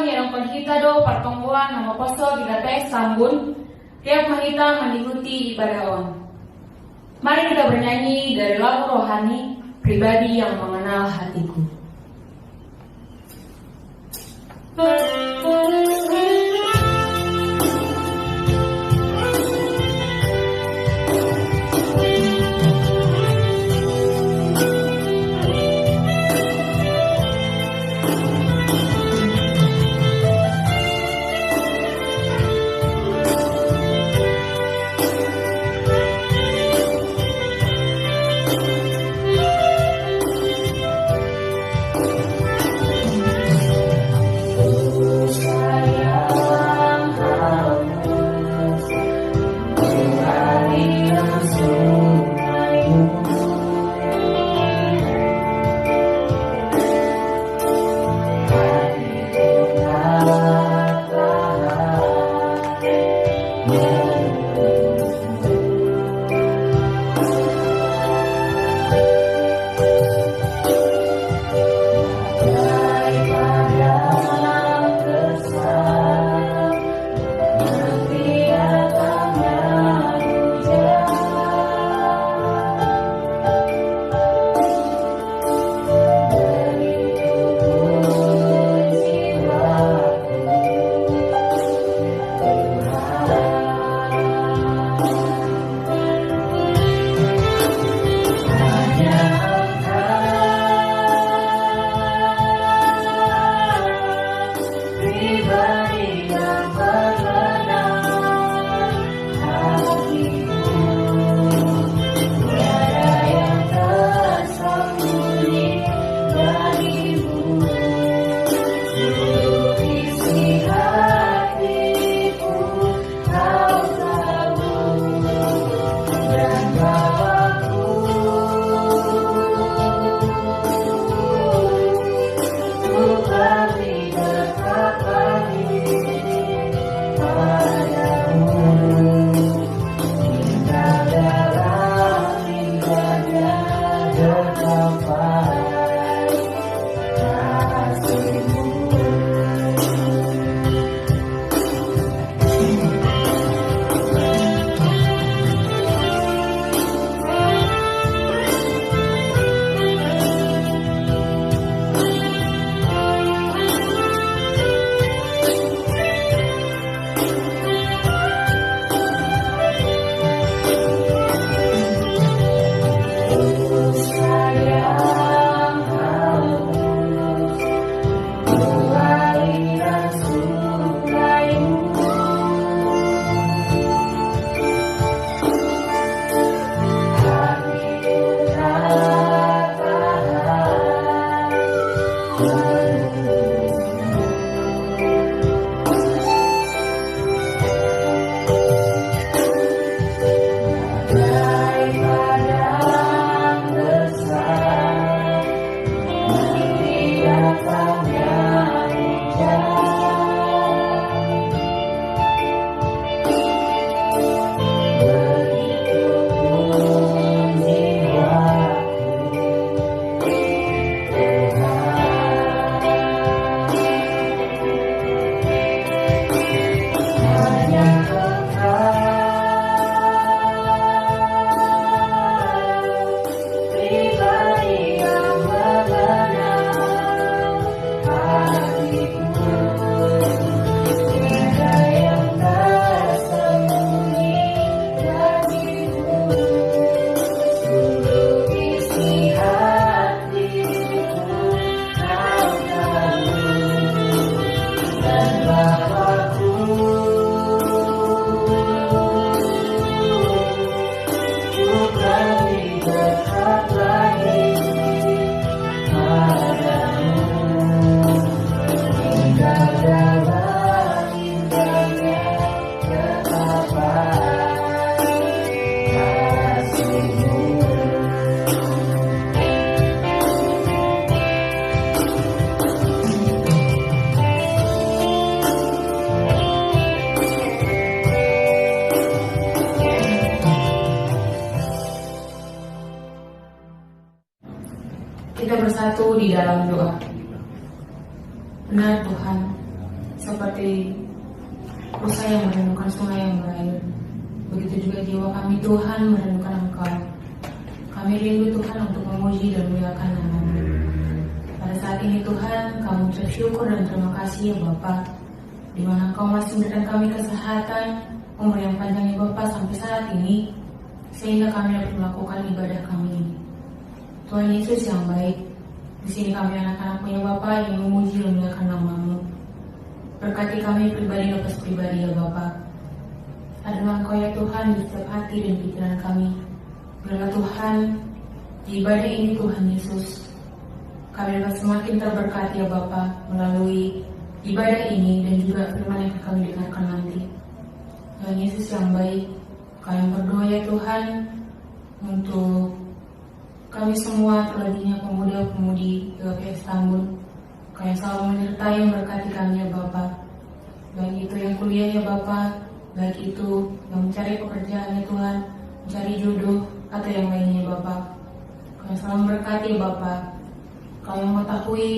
nyerang penghita do pertongguan nama poso digatai sambun tiap mahita mengikuti ibadah on. Mari kita bernyanyi dari lagu rohani pribadi yang mengenal hatiku. Kita bersatu di dalam doa. Benar Tuhan, seperti rusa yang merindukan sungai yang berair. Begitu juga jiwa kami Tuhan merindukan Engkau. Kami rindu Tuhan untuk memuji dan memuliakan nama-Mu. Pada saat ini Tuhan, kami ucap syukur dan terima kasih ya Bapa, di mana Engkau masih memberikan kami kesehatan, umur yang panjang ya Bapa sampai saat ini, sehingga kami dapat melakukan ibadah kami ini. Tuhan Yesus yang baik, di sini kami anak-anak punya Bapa yang memuji dan memuliakan nama-Mu. Berkati kami pribadi lepas pribadi ya Bapa. Adalah Engkau ya Tuhan di setiap hati dan pikiran kami. Biarlah Tuhan, di ibadah ini Tuhan Yesus, kami dapat semakin terberkati ya Bapa melalui ibadah ini dan juga firman yang kami dengarkan nanti. Tuhan Yesus yang baik, kami berdoa ya Tuhan untuk kami semua, terlebihnya pemuda-pemudi GKPS Tambun. Kami selalu menyertai yang berkati kami ya Bapa. Baik itu yang kuliah ya Bapa, baik itu yang mencari pekerjaan ya Tuhan, mencari jodoh atau yang lainnya ya Bapa. Kami selalu berkati ya Bapa. Kau yang mengetahui,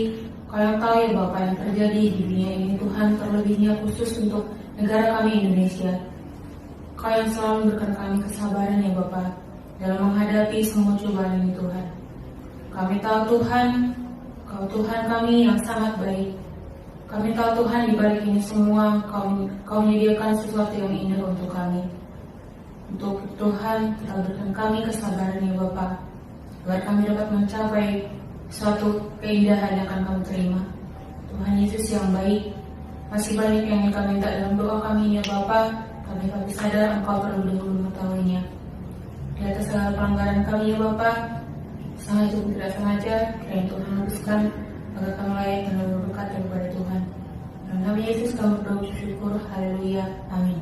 Kau yang tahu ya Bapa yang terjadi di dunia ini Tuhan, terlebihnya khusus untuk negara kami Indonesia. Kau yang selalu memberikan kami kesabaran ya Bapa dalam menghadapi semua cobaan ini Tuhan. Kami tahu Tuhan, Kau Tuhan kami yang sangat baik. Kami tahu Tuhan di balik ini semua Kau menyediakan sesuatu yang indah untuk kami. Untuk Tuhan, kita berikan kami kesabaran ya Bapa, agar kami dapat mencapai suatu keindahan yang akan kami terima. Tuhan Yesus yang baik, masih banyak yang ingin kami minta dalam doa kami ya Bapa. Kami sadar Engkau terlebih dahulu mengetahuinya. Di atas segala pelanggaran kami ya Bapa, sengaja atau tidak sengaja, kiranya Tuhan hapuskan agar kami layak dan berkat daripada Tuhan. Dalam nama Yesus kami berdoa bersyukur. Haleluya. Amin.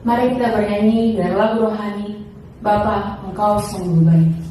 Mari kita bernyanyi dari lagu rohani, Bapa Engkau sungguh baik.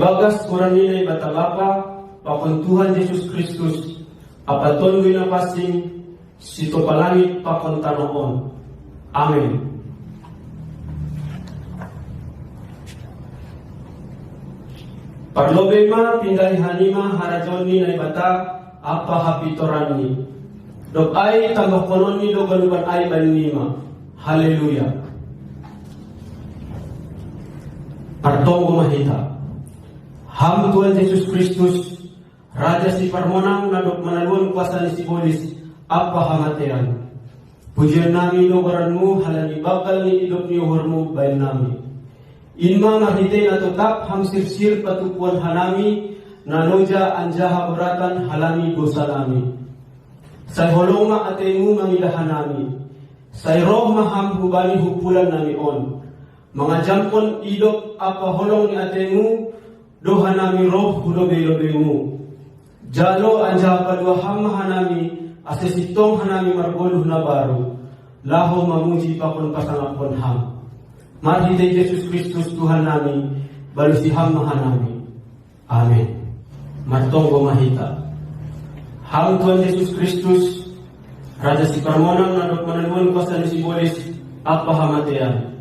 Ibagas kurang nilai bata Bapa, pakon Tuhan Yesus Kristus, apa tolong na pasing, sito palangit pakon tanoon. Amen. Parlobema pindahi hanima harajoni na ibata, apa hapitorani. Dok ay tambah kononi do galuban ay banima. Haleluya. Partong mahita. Ham Tuhan Yesus Kristus, Raja si Parmonang nadok manaluan kuasa ni Sibolis, apa hamatean. Pujian nami dogaranmu halani bakal ni idok ni uhurmu bayan nami. Inma mahite na tetap ham sir patupuan hanami, nanoja anjaha beratan halami dosa nami. Say holonga atemu mangilahan nami. Say roh maham hubani hupulan nami on. Mga jampon idok apa holong ni atemu, doha nami roh hulobe-lobemu. Jalo anja padua hamma hanami asesitong hanami margoluh na baru. Laho mamuji pakon pasangapon ham. Marhite Yesus Kristus Tuhan nami balusi hamma hanami. Amen. Martonggo mahita. Ham Tuhan Yesus Kristus, Raja si Parmonang nadok manaluan kuasa ni Sibolis, apa hamatean.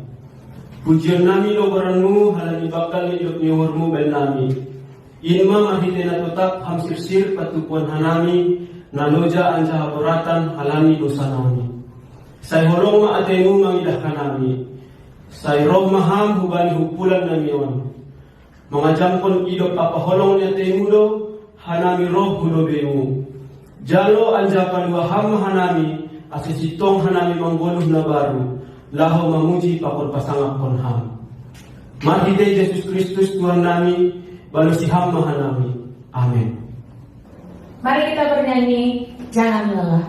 Pujian nami dogaranmu halani bakal hidup nyuhurmu bel nami. Inma mahite na tetap ham sir patupuan hanami, naloja anja haboratan halani dosa nami. Say holong ma atemu mangidahkan nami. Say roh maham hubani hupulan nami on. Mga jampon idok papaholong ni atemu do, hanami roh hulobemu. Jalo anja padua ham hanami, asisitong hanami manggoluh na baru. Laho mamuji pakon pasangap kon ham. Marhite Yesus Kristus Tuhan nami, balusi ham mahanami. Amin. Mari kita bernyanyi, jangan lelah.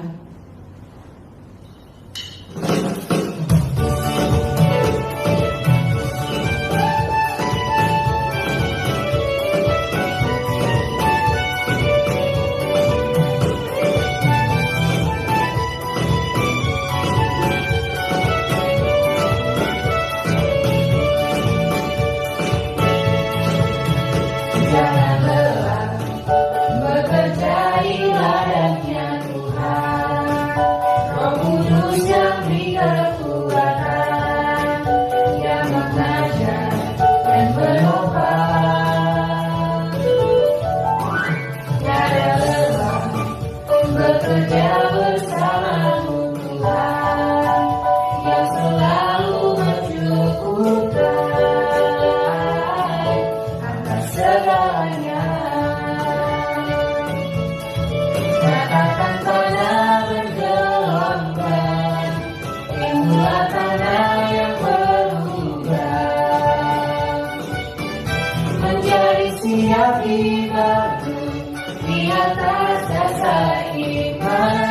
Di atas dasar iman.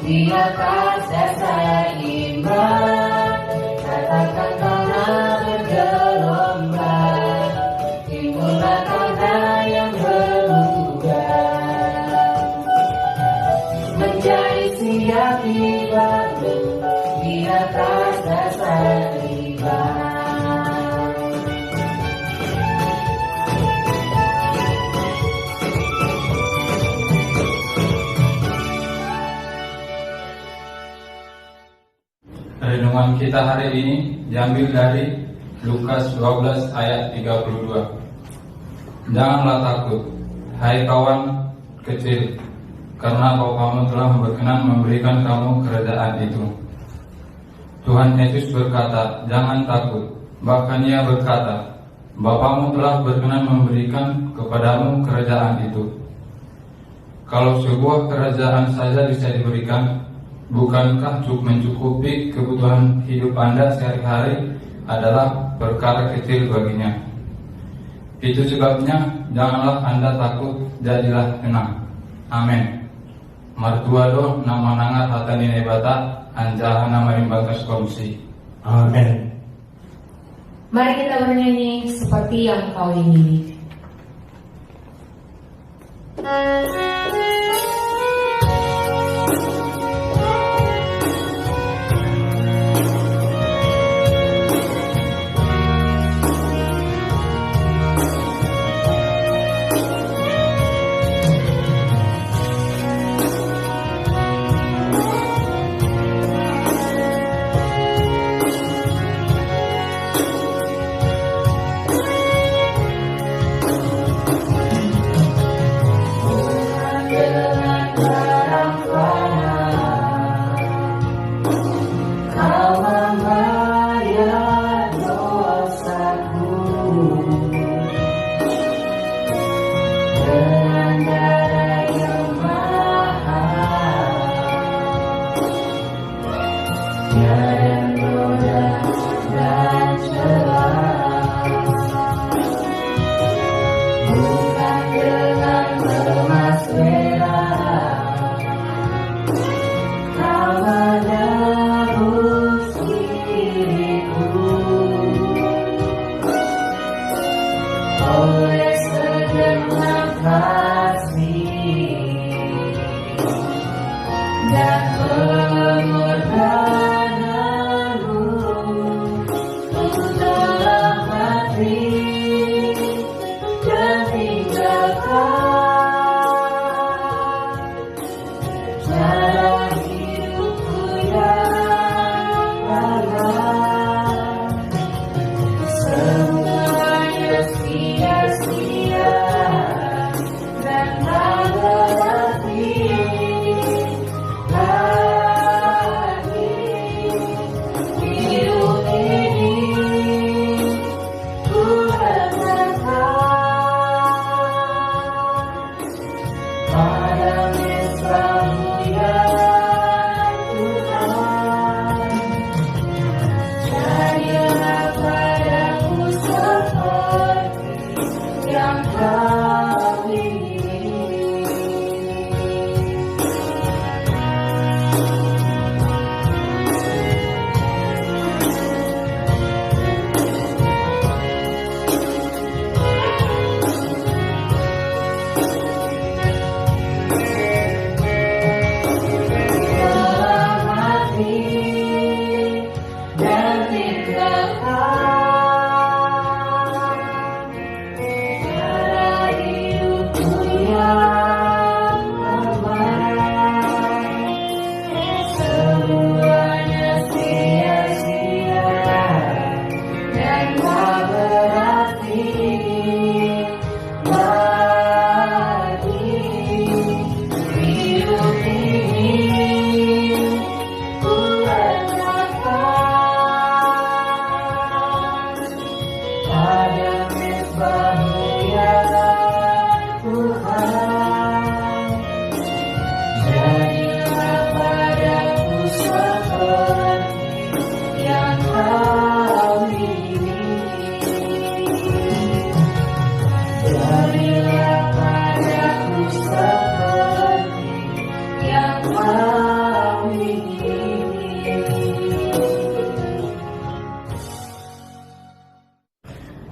Di atas dasar iman, katakan tanah bergelombang, timbullah tanah yang berubah, menjadi siap dibangun di atas dasar iman. Renungan kita hari ini diambil dari Lukas 12 ayat 32. Janganlah takut, hai kawan kecil, karena Bapamu telah berkenan memberikan kamu kerajaan itu. Tuhan Yesus berkata, "Jangan takut." Bahkan Ia berkata, "Bapamu telah berkenan memberikan kepadamu kerajaan itu." Kalau sebuah kerajaan saja bisa diberikan, bukankah mencukupi kebutuhan hidup Anda sehari-hari adalah perkara kecil baginya? Itu sebabnya janganlah Anda takut, jadilah tenang. Amin. Martuado nama nangat hatani nebata anjaha nama imbagas komsi. Amin. Mari kita bernyanyi seperti yang kau ingini.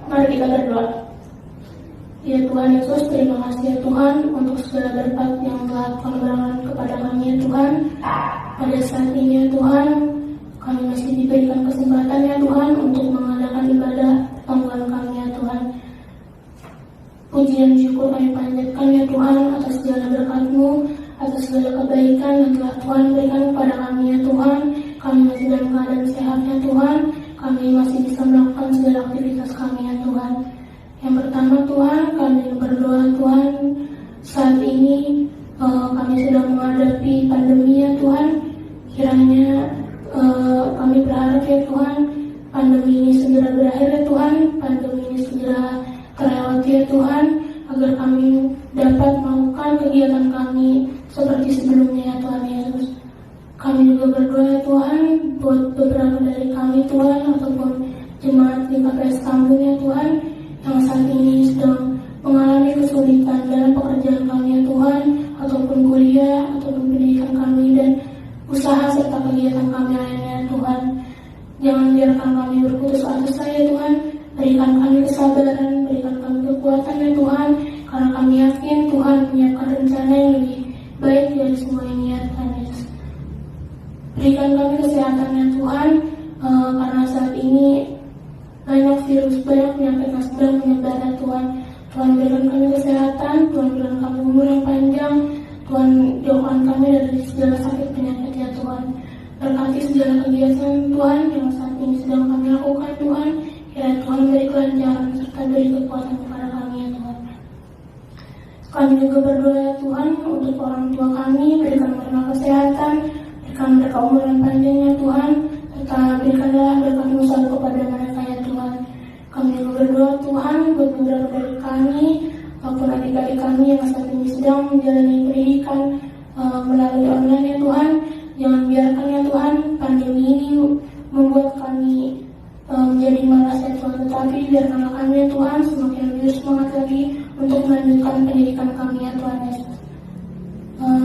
Mari kita berdoa. Ya Tuhan Yesus, terima kasih ya Tuhan untuk segala berkat yang telah Tuhan berikan kepada kami ya Tuhan. Pada saat ini ya Tuhan, kami masih diberikan kesempatan ya Tuhan untuk mengadakan ibadah panggilan kami ya Tuhan. Puji dan syukur kami panjatkan ya Tuhan atas segala berkat-Mu, atas segala kebaikan yang telah Tuhan berikan kepada kami ya Tuhan. Kami masih dalam keadaan sehat ya Tuhan. Kami masih bisa melakukan segala aktivitas kami ya Tuhan. Yang pertama Tuhan, kami berdoa Tuhan, saat ini kami sedang menghadapi pandemi ya Tuhan. Kiranya kami berharap sambun ya Tuhan, yang saat ini sedang mengalami kesulitan dalam pekerjaan kami ya Tuhan, ataupun kuliah, ataupun pendidikan kami dan usaha serta kegiatan kami lainnya ya Tuhan. Jangan biarkan kami berputus asa ya Tuhan, berikan kami kesabaran, berikan kami kekuatan ya Tuhan, karena kami yakin Tuhan menyiapkan rencana yang lebih baik dari semua yang niatkan Yesus. Berikan kami kesehatan ya Tuhan, karena saat ini banyak virus, banyak penyakit yang sedang menyebar ya Tuhan. Tuhan berikan kami kesehatan, Tuhan berikan kami umur yang panjang, Tuhan jauhkan kami dari segala sakit penyakit ya Tuhan. Berkati segala kegiatan Tuhan yang saat ini sedang kami lakukan Tuhan. Kiranya Tuhan beri kelancaran serta beri kekuatan kepada kami ya Tuhan. Kami juga berdoa ya Tuhan untuk orang tua kami, berikan mereka kesehatan, berikan mereka umur yang panjang ya Tuhan, serta berikanlah berkat selalu kepada mereka ya Tuhan. Kami juga berdoa Tuhan buat beberapa dari kami maupun adik-adik kami yang saat ini sedang menjalani pendidikan melalui online ya Tuhan. Jangan biarkan ya Tuhan pandemi ini membuat kami menjadi malas ya Tuhan, tetapi biarkanlah kami ya Tuhan semakin lebih semangat lagi untuk melanjutkan pendidikan kami ya Tuhan Yesus.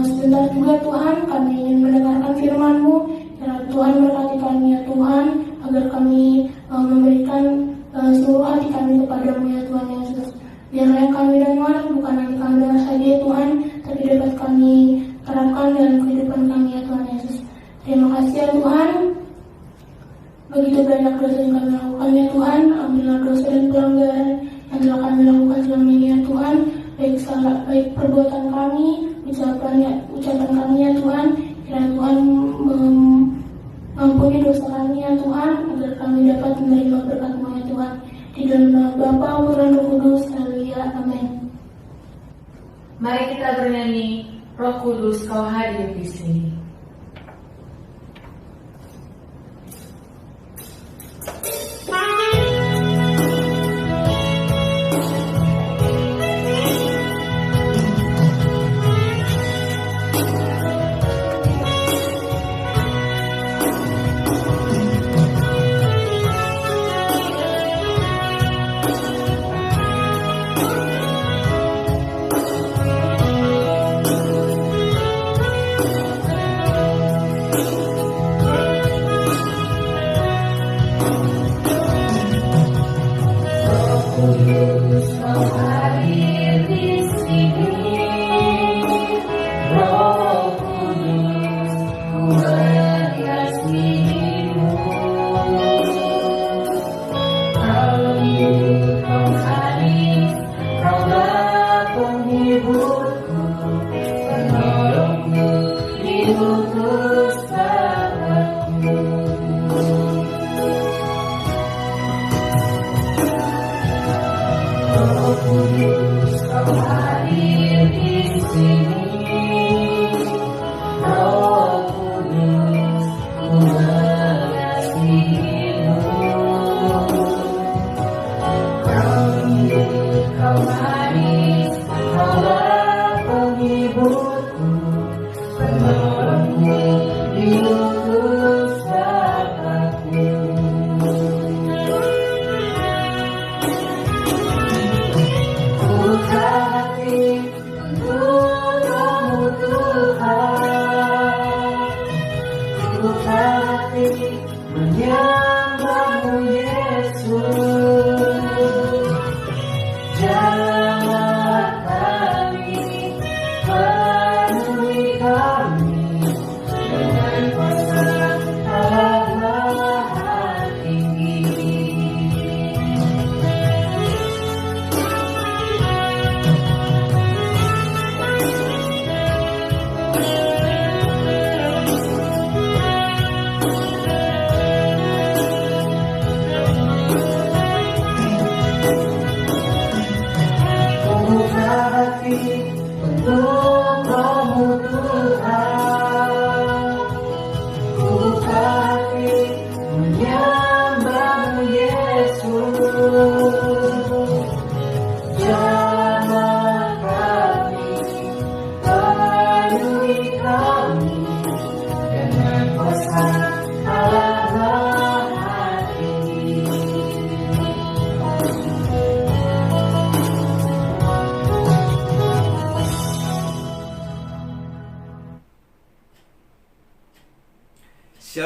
Sebentar juga Tuhan kami ingin mendengarkan firman-Mu. Ya Tuhan berkati kami ya Tuhan agar kami memberikan seluruh hati kami kepada-Mu ya Tuhan Yesus. Biarlah yang kami dengar bukan hanya kami dengar saja ya Tuhan, tapi dapat kami terapkan dalam kehidupan kami ya Tuhan Yesus. Terima kasih ya Tuhan. Begitu banyak dosa yang kami lakukan ya Tuhan, ampunilah dosa dan pelanggaran yang telah kami lakukan selama ini ya Tuhan, baik perbuatan kami, ucapan kami ya Tuhan. Kiranya Tuhan mengampuni dosa kami ya Tuhan, agar kami dapat menerima berkat-Mu ya Tuhan. Di dalam nama Bapa, Putra, dan Roh Kudus. Haleluya. Amin. Mari kita bernyanyi, Roh Kudus Kau hadir di sini. Kudus Kau hadir di sini, Roh Kudus Ku mengasihi-Mu. Kau hidup, Kau hadir, Kaulah penghiburku, penolongku, diutus Bapa-Ku. Roh Kudus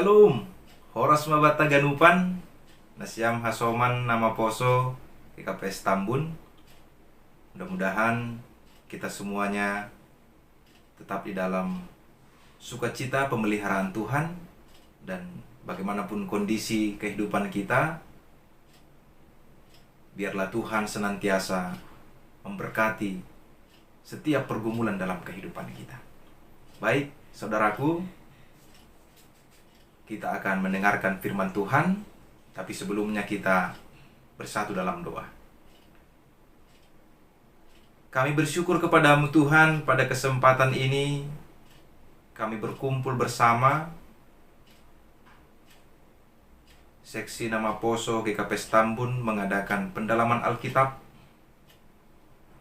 Shalom. Horas mabata ganupan. Nasyam hasoman nama poso KKPS Tambun. Mudah-mudahan kita semuanya tetap di dalam sukacita pemeliharaan Tuhan, dan bagaimanapun kondisi kehidupan kita, biarlah Tuhan senantiasa memberkati setiap pergumulan dalam kehidupan kita. Baik, saudaraku, kita akan mendengarkan firman Tuhan, tapi sebelumnya kita bersatu dalam doa. Kami bersyukur kepadamu Tuhan, pada kesempatan ini kami berkumpul bersama Seksi Nama Poso KKPS Tambun mengadakan pendalaman Alkitab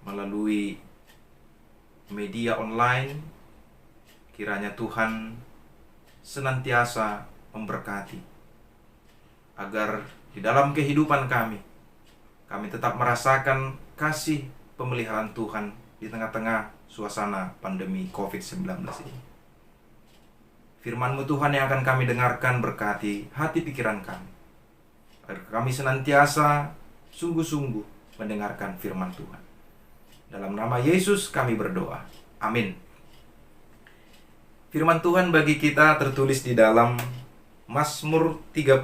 melalui media online. Kiranya Tuhan senantiasa memberkati, agar di dalam kehidupan kami tetap merasakan kasih pemeliharaan Tuhan di tengah-tengah suasana pandemi COVID-19 ini. Firman-Mu Tuhan yang akan kami dengarkan berkati hati pikiran kami, agar kami senantiasa sungguh-sungguh mendengarkan firman Tuhan. Dalam nama Yesus kami berdoa. Amin. Firman Tuhan bagi kita tertulis di dalam Mazmur 32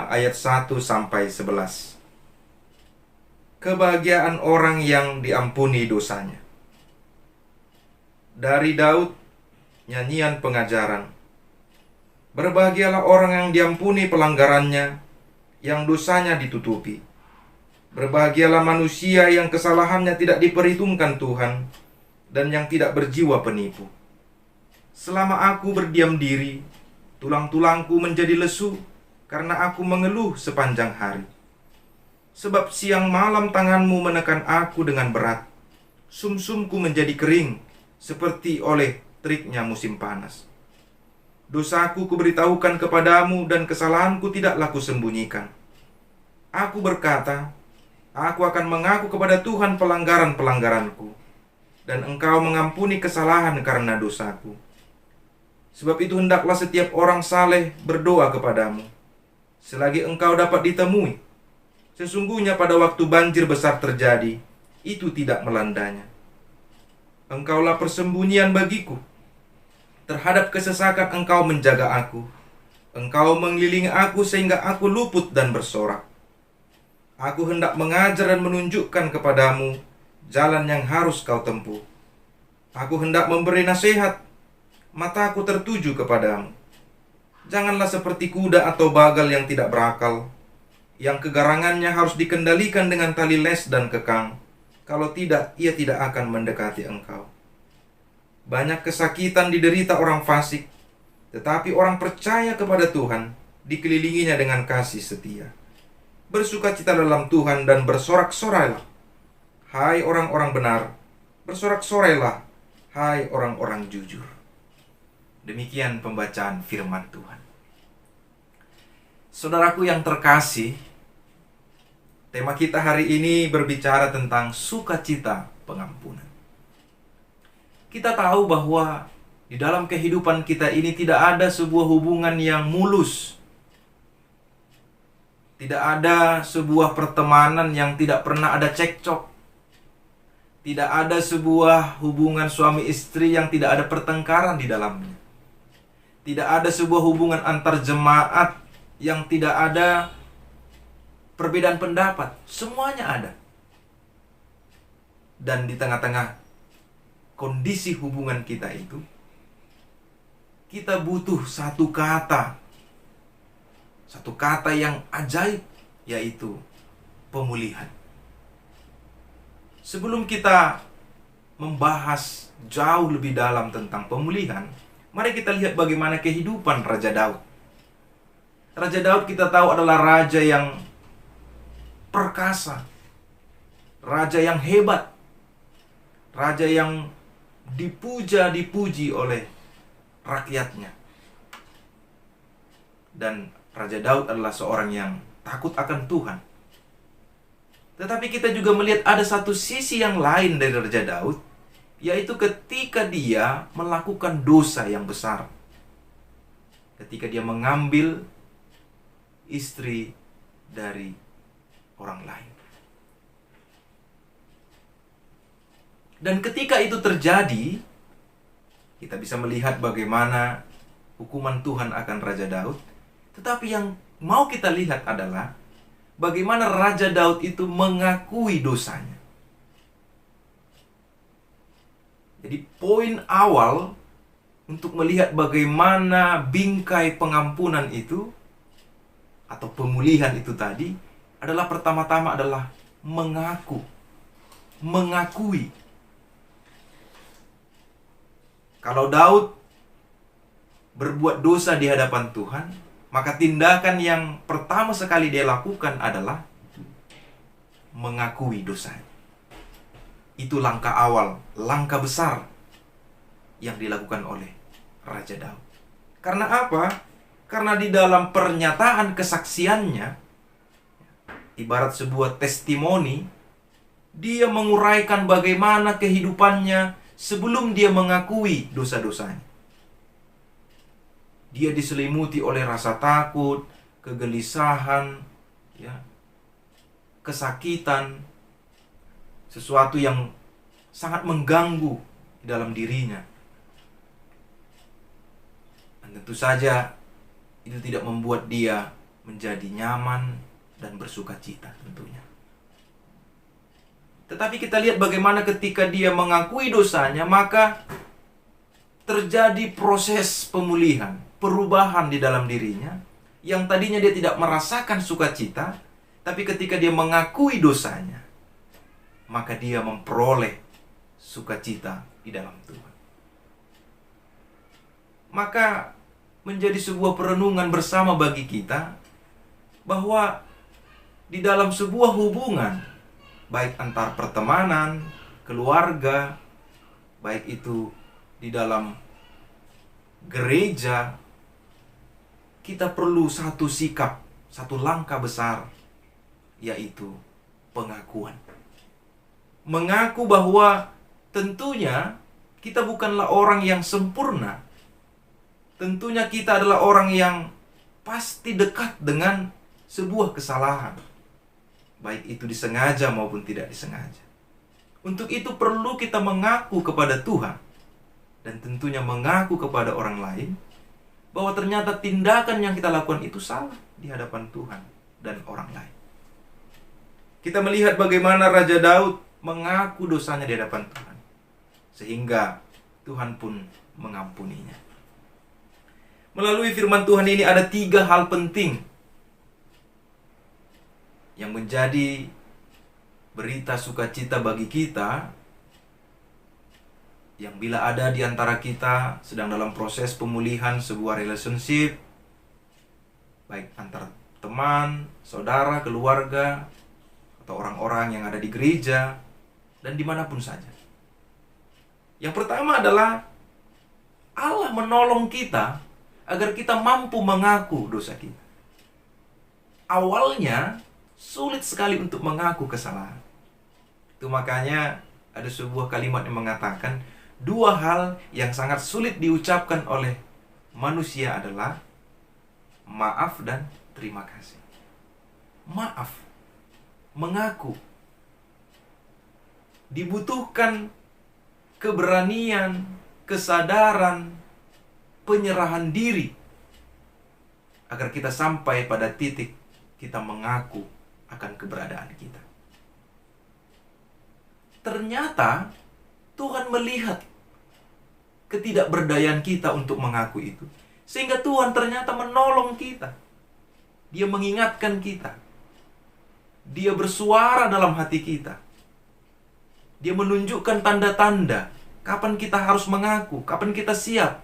ayat 1 sampai 11. Kebahagiaan orang yang diampuni dosanya. Dari Daud, nyanyian pengajaran. Berbahagialah orang yang diampuni pelanggarannya, yang dosanya ditutupi. Berbahagialah manusia yang kesalahannya tidak diperhitungkan Tuhan, dan yang tidak berjiwa penipu. Selama aku berdiam diri, tulang-tulangku menjadi lesu, karena aku mengeluh sepanjang hari. Sebab siang malam tanganmu menekan aku dengan berat. Sumsumku menjadi kering, seperti oleh teriknya musim panas. Dosaku kuberitahukan kepadamu, dan kesalahanku tidaklah kusembunyikan. Aku berkata, aku akan mengaku kepada Tuhan pelanggaran-pelanggaranku, dan Engkau mengampuni kesalahan karena dosaku. Sebab itu hendaklah setiap orang saleh berdoa kepadamu, selagi Engkau dapat ditemui. Sesungguhnya pada waktu banjir besar terjadi, itu tidak melandanya. Engkaulah persembunyian bagiku. Terhadap kesesakan Engkau menjaga aku. Engkau mengelilingi aku sehingga aku luput dan bersorak. Aku hendak mengajar dan menunjukkan kepadamu jalan yang harus kau tempuh. Aku hendak memberi nasihat, mataku tertuju kepadamu. Janganlah seperti kuda atau bagal yang tidak berakal, yang kegarangannya harus dikendalikan dengan tali les dan kekang. Kalau tidak, ia tidak akan mendekati engkau. Banyak kesakitan diderita orang fasik, tetapi orang percaya kepada Tuhan dikelilinginya dengan kasih setia. Bersukacita dalam Tuhan dan bersorak-sorailah, hai orang-orang benar. Bersorak-sorailah, hai orang-orang jujur. Demikian pembacaan firman Tuhan. Saudaraku yang terkasih, tema kita hari ini berbicara tentang sukacita pengampunan. Kita tahu bahwa di dalam kehidupan kita ini tidak ada sebuah hubungan yang mulus. Tidak ada sebuah pertemanan yang tidak pernah ada cekcok. Tidak ada sebuah hubungan suami istri yang tidak ada pertengkaran di dalamnya. Tidak ada sebuah hubungan antar jemaat yang tidak ada perbedaan pendapat. Semuanya ada. Dan di tengah-tengah kondisi hubungan kita itu, kita butuh satu kata yang ajaib, yaitu pemulihan. Sebelum kita membahas jauh lebih dalam tentang pemulihan, mari kita lihat bagaimana kehidupan Raja Daud. Raja Daud kita tahu adalah raja yang perkasa, raja yang hebat, raja yang dipuji oleh rakyatnya. Dan Raja Daud adalah seorang yang takut akan Tuhan. Tetapi kita juga melihat ada satu sisi yang lain dari Raja Daud, yaitu ketika dia melakukan dosa yang besar. ketika dia mengambil istri dari orang lain. Dan ketika itu terjadi, kita bisa melihat bagaimana hukuman Tuhan akan Raja Daud. Tetapi yang mau kita lihat adalah bagaimana Raja Daud itu mengakui dosanya. Jadi poin awal untuk melihat bagaimana bingkai pengampunan itu atau pemulihan itu tadi adalah pertama-tama adalah mengakui. Kalau Daud berbuat dosa di hadapan Tuhan, maka tindakan yang pertama sekali dia lakukan adalah mengakui dosanya. Itu langkah awal, langkah besar yang dilakukan oleh Raja Daud. Karena apa? Karena di dalam pernyataan kesaksiannya, ibarat sebuah testimoni, dia menguraikan bagaimana kehidupannya sebelum dia mengakui dosa-dosanya. Dia diselimuti oleh rasa takut, kegelisahan, ya, kesakitan, sesuatu yang sangat mengganggu di dalam dirinya. Dan tentu saja itu tidak membuat dia menjadi nyaman dan bersuka cita tentunya. Tetapi kita lihat bagaimana ketika dia mengakui dosanya, maka terjadi proses pemulihan, perubahan di dalam dirinya. Yang tadinya dia tidak merasakan sukacita, tapi ketika dia mengakui dosanya, maka dia memperoleh sukacita di dalam Tuhan. Maka menjadi sebuah perenungan bersama bagi kita bahwa di dalam sebuah hubungan, baik antar pertemanan, keluarga, baik itu di dalam gereja, kita perlu satu sikap, satu langkah besar, yaitu pengakuan. Mengaku bahwa tentunya kita bukanlah orang yang sempurna. Tentunya kita adalah orang yang pasti dekat dengan sebuah kesalahan, baik itu disengaja maupun tidak disengaja. Untuk itu perlu kita mengaku kepada Tuhan, dan tentunya mengaku kepada orang lain, bahwa ternyata tindakan yang kita lakukan itu salah di hadapan Tuhan dan orang lain. Kita melihat bagaimana Raja Daud mengaku dosanya di hadapan Tuhan, sehingga Tuhan pun mengampuninya. Melalui firman Tuhan ini ada 3 hal penting yang menjadi berita sukacita bagi kita, yang bila ada di antara kita sedang dalam proses pemulihan sebuah relationship, baik antar teman, saudara, keluarga, atau orang-orang yang ada di gereja, dan dimanapun saja. Yang pertama adalah Allah menolong kita agar kita mampu mengaku dosa kita. Awalnya sulit sekali untuk mengaku kesalahan. Itu makanya ada sebuah kalimat yang mengatakan 2 hal yang sangat sulit diucapkan oleh manusia adalah maaf dan terima kasih. Maaf, mengaku, dibutuhkan keberanian, kesadaran, penyerahan diri agar kita sampai pada titik kita mengaku akan keberadaan kita. Ternyata Tuhan melihat ketidakberdayaan kita untuk mengaku itu, sehingga Tuhan ternyata menolong kita. Dia mengingatkan kita. Dia bersuara dalam hati kita. Dia menunjukkan tanda-tanda kapan kita harus mengaku, kapan kita siap.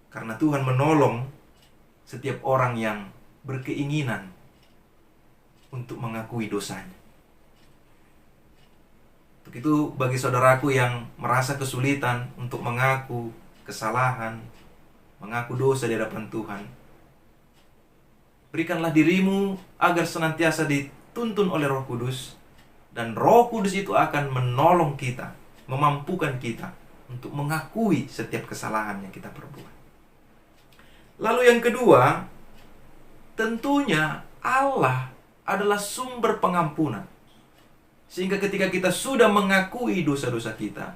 Karena Tuhan menolong setiap orang yang berkeinginan untuk mengakui dosanya. Untuk itu bagi saudaraku yang merasa kesulitan untuk mengaku kesalahan, mengaku dosa di hadapan Tuhan, berikanlah dirimu agar senantiasa dituntun oleh Roh Kudus, dan Roh Kudus itu akan menolong kita, memampukan kita untuk mengakui setiap kesalahan yang kita perbuat. Lalu yang kedua, tentunya Allah adalah sumber pengampunan. Sehingga ketika kita sudah mengakui dosa-dosa kita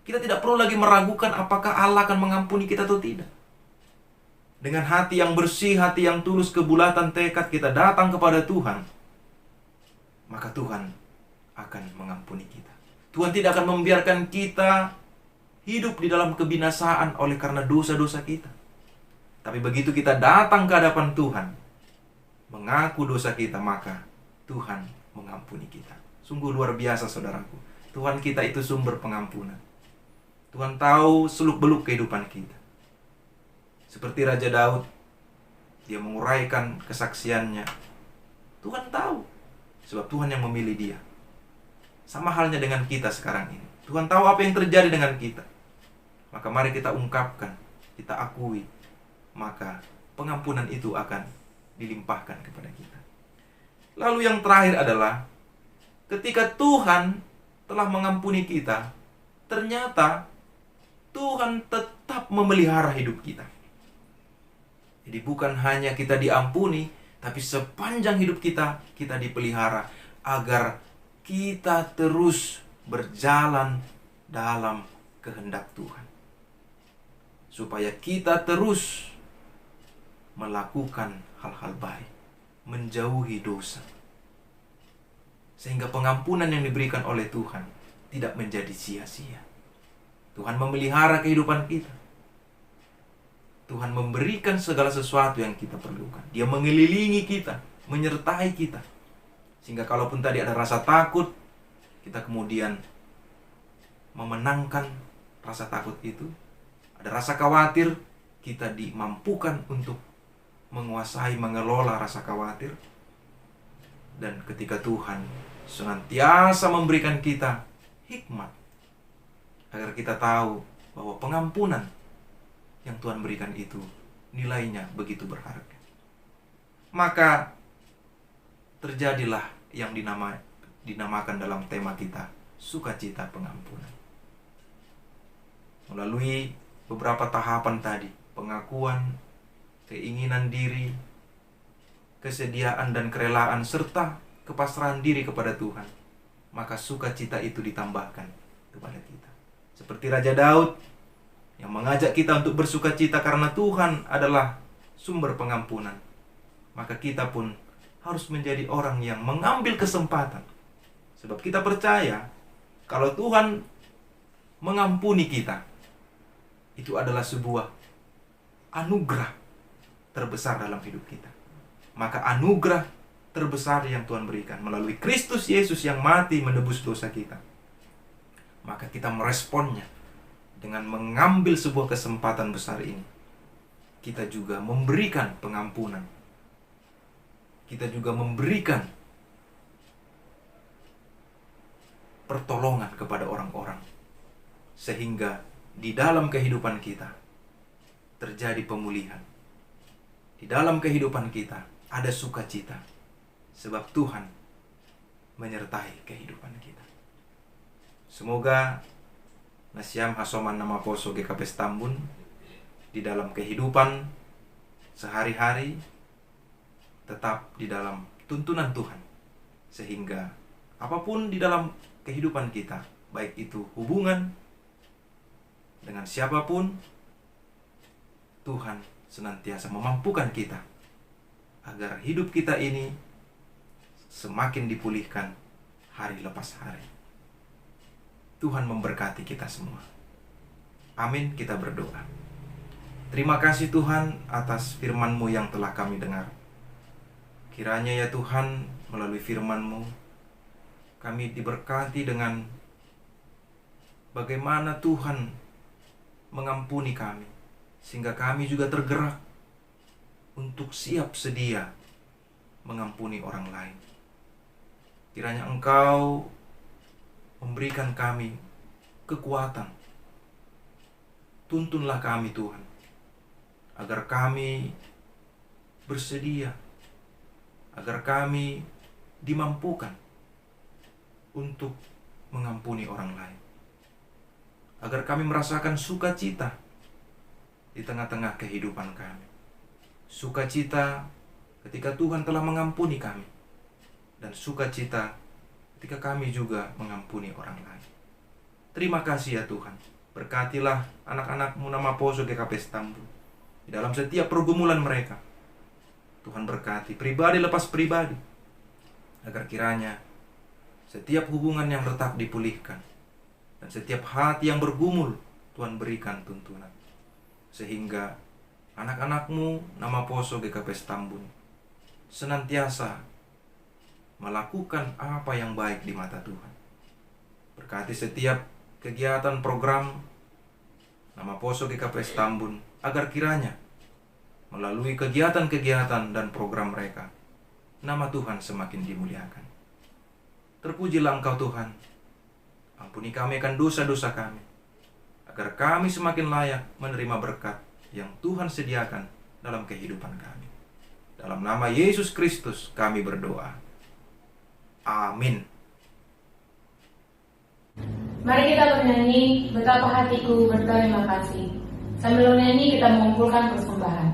tidak perlu lagi meragukan apakah Allah akan mengampuni kita atau tidak. Dengan hati yang bersih, hati yang tulus, kebulatan tekad kita datang kepada Tuhan, maka Tuhan akan mengampuni kita. Tuhan tidak akan membiarkan kita hidup di dalam kebinasaan oleh karena dosa-dosa kita. Tapi begitu kita datang ke hadapan Tuhan, mengaku dosa kita, maka Tuhan mengampuni kita. Sungguh luar biasa, saudaraku. Tuhan kita itu sumber pengampunan. Tuhan tahu seluk-beluk kehidupan kita. Seperti Raja Daud, dia menguraikan kesaksiannya. Tuhan tahu, sebab Tuhan yang memilih dia. Sama halnya dengan kita sekarang ini. Tuhan tahu apa yang terjadi dengan kita. Maka mari kita ungkapkan, kita akui. Maka pengampunan itu akan dilimpahkan kepada kita. Lalu yang terakhir adalah, ketika Tuhan telah mengampuni kita, ternyata Tuhan tetap memelihara hidup kita. Jadi bukan hanya kita diampuni, tapi sepanjang hidup kita dipelihara agar kita terus berjalan dalam kehendak Tuhan. Supaya kita terus melakukan hal-hal baik, menjauhi dosa. Sehingga pengampunan yang diberikan oleh Tuhan tidak menjadi sia-sia. Tuhan memelihara kehidupan kita. Tuhan memberikan segala sesuatu yang kita perlukan. Dia mengelilingi kita, menyertai kita. Sehingga kalaupun tadi ada rasa takut, kita kemudian memenangkan rasa takut itu. Ada rasa khawatir, kita dimampukan untuk menguasai, mengelola rasa khawatir. Dan ketika Tuhan senantiasa memberikan kita hikmat, agar kita tahu bahwa pengampunan yang Tuhan berikan itu nilainya begitu berharga. Maka terjadilah yang dinamakan dalam tema kita, sukacita pengampunan. Melalui beberapa tahapan tadi, pengakuan, keinginan diri, kesediaan dan kerelaan, serta kepasrahan diri kepada Tuhan, maka sukacita itu ditambahkan kepada kita. Seperti Raja Daud yang mengajak kita untuk bersukacita karena Tuhan adalah sumber pengampunan. Maka kita pun harus menjadi orang yang mengambil kesempatan. Sebab kita percaya kalau Tuhan mengampuni kita, itu adalah sebuah anugerah terbesar dalam hidup kita. Maka anugerah terbesar yang Tuhan berikan melalui Kristus Yesus yang mati menebus dosa kita, maka kita meresponnya dengan mengambil sebuah kesempatan besar ini. Kita juga memberikan pengampunan. Kita juga memberikan pertolongan kepada orang-orang. Sehingga di dalam kehidupan kita terjadi pemulihan. Di dalam kehidupan kita ada sukacita. Sebab Tuhan menyertai kehidupan kita. Semoga Nasiam Hasoman Nama Poso GKP Stambun di dalam kehidupan sehari-hari tetap di dalam tuntunan Tuhan. Sehingga apapun di dalam kehidupan kita, baik itu hubungan dengan siapapun, Tuhan senantiasa memampukan kita agar hidup kita ini semakin dipulihkan hari lepas hari. Tuhan memberkati kita semua. Amin, kita berdoa. Terima kasih Tuhan atas firman-Mu yang telah kami dengar. Kiranya ya Tuhan, melalui firman-Mu, kami diberkati dengan bagaimana Tuhan mengampuni kami, sehingga kami juga tergerak untuk siap sedia mengampuni orang lain. Kiranya Engkau memberikan kami kekuatan. Tuntunlah kami Tuhan, agar kami bersedia, agar kami dimampukan untuk mengampuni orang lain, agar kami merasakan sukacita di tengah-tengah kehidupan kami. sukacita ketika Tuhan telah mengampuni kami, dan sukacita ketika kami juga mengampuni orang lain. Terima kasih ya Tuhan. Berkatilah anak-anak-Mu nama Poso GKP Stambul di dalam setiap pergumulan mereka. Tuhan berkati pribadi lepas pribadi, agar kiranya setiap hubungan yang retak dipulihkan, dan setiap hati yang bergumul Tuhan berikan tuntunan, sehingga anak-anak-Mu nama Poso GKP Stambul senantiasa melakukan apa yang baik di mata Tuhan. Berkati setiap kegiatan program nama Poso GKP Stambul, agar kiranya melalui kegiatan-kegiatan dan program mereka, nama Tuhan semakin dimuliakan. Terpujilah Engkau Tuhan. Ampuni kami akan dosa-dosa kami, agar kami semakin layak menerima berkat yang Tuhan sediakan dalam kehidupan kami. Dalam nama Yesus Kristus kami berdoa. Amin. Mari kita bernyanyi Betapa Hatiku Berterima Kasih. Sambil bernyanyi kita mengumpulkan persembahan.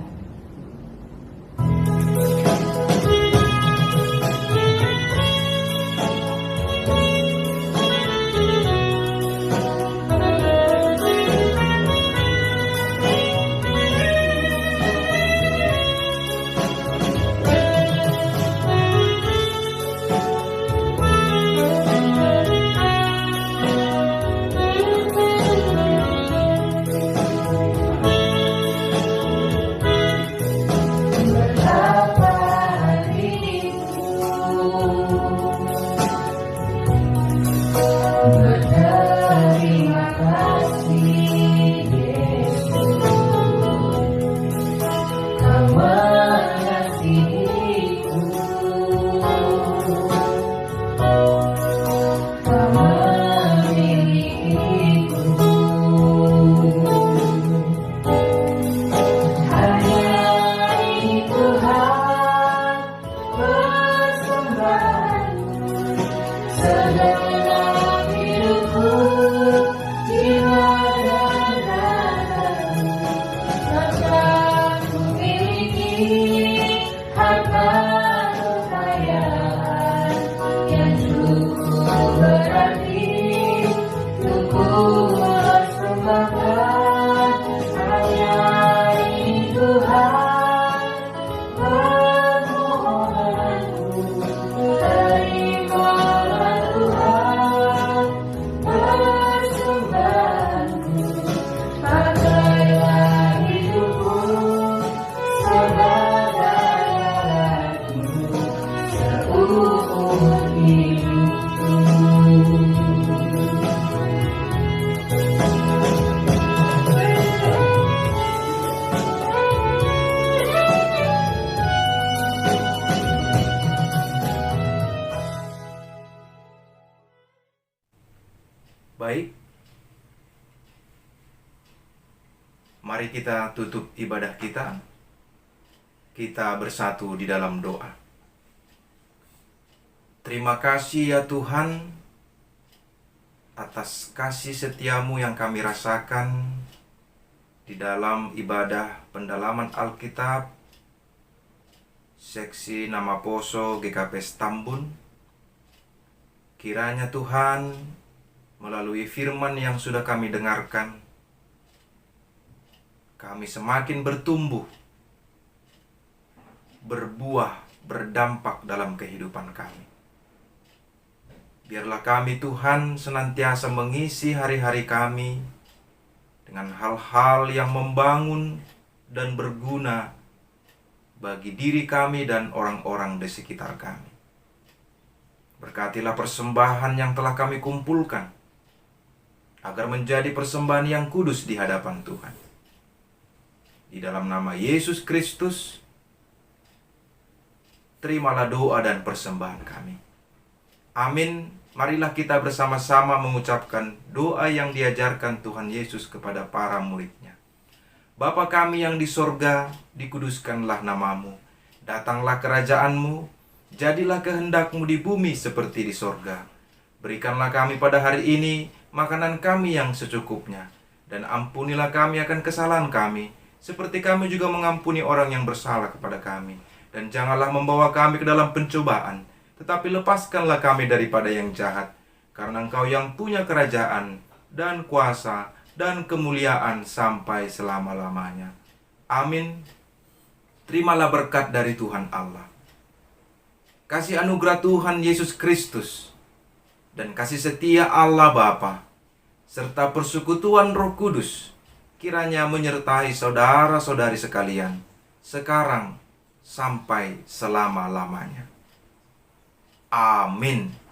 Baik, mari kita tutup ibadah kita. Kita bersatu di dalam doa. Terima kasih ya Tuhan atas kasih setiamu yang kami rasakan di dalam ibadah pendalaman Alkitab seksi nama Poso GKP Stambul. Kiranya Tuhan melalui firman yang sudah kami dengarkan, kami semakin bertumbuh, berbuah, berdampak dalam kehidupan kami. Biarlah kami Tuhan senantiasa mengisi hari-hari kami dengan hal-hal yang membangun dan berguna bagi diri kami dan orang-orang di sekitar kami. Berkatilah persembahan yang telah kami kumpulkan, agar menjadi persembahan yang kudus di hadapan Tuhan. Di dalam nama Yesus Kristus, terimalah doa dan persembahan kami. Amin. Marilah kita bersama-sama mengucapkan doa yang diajarkan Tuhan Yesus kepada para murid-Nya. Bapa kami yang di sorga, dikuduskanlah namamu. Datanglah kerajaan-Mu, jadilah kehendak-Mu di bumi seperti di sorga. Berikanlah kami pada hari ini makanan kami yang secukupnya, dan ampunilah kami akan kesalahan kami, seperti kami juga mengampuni orang yang bersalah kepada kami. Dan janganlah membawa kami ke dalam pencobaan, tetapi lepaskanlah kami daripada yang jahat. Karena Engkau yang punya kerajaan, dan kuasa, dan kemuliaan sampai selama-lamanya. Amin. Terimalah berkat dari Tuhan Allah. Kasih anugerah Tuhan Yesus Kristus, dan kasih setia Allah Bapa, serta persekutuan Roh Kudus, kiranya menyertai saudara-saudari sekalian, sekarang sampai selama-lamanya. Amin.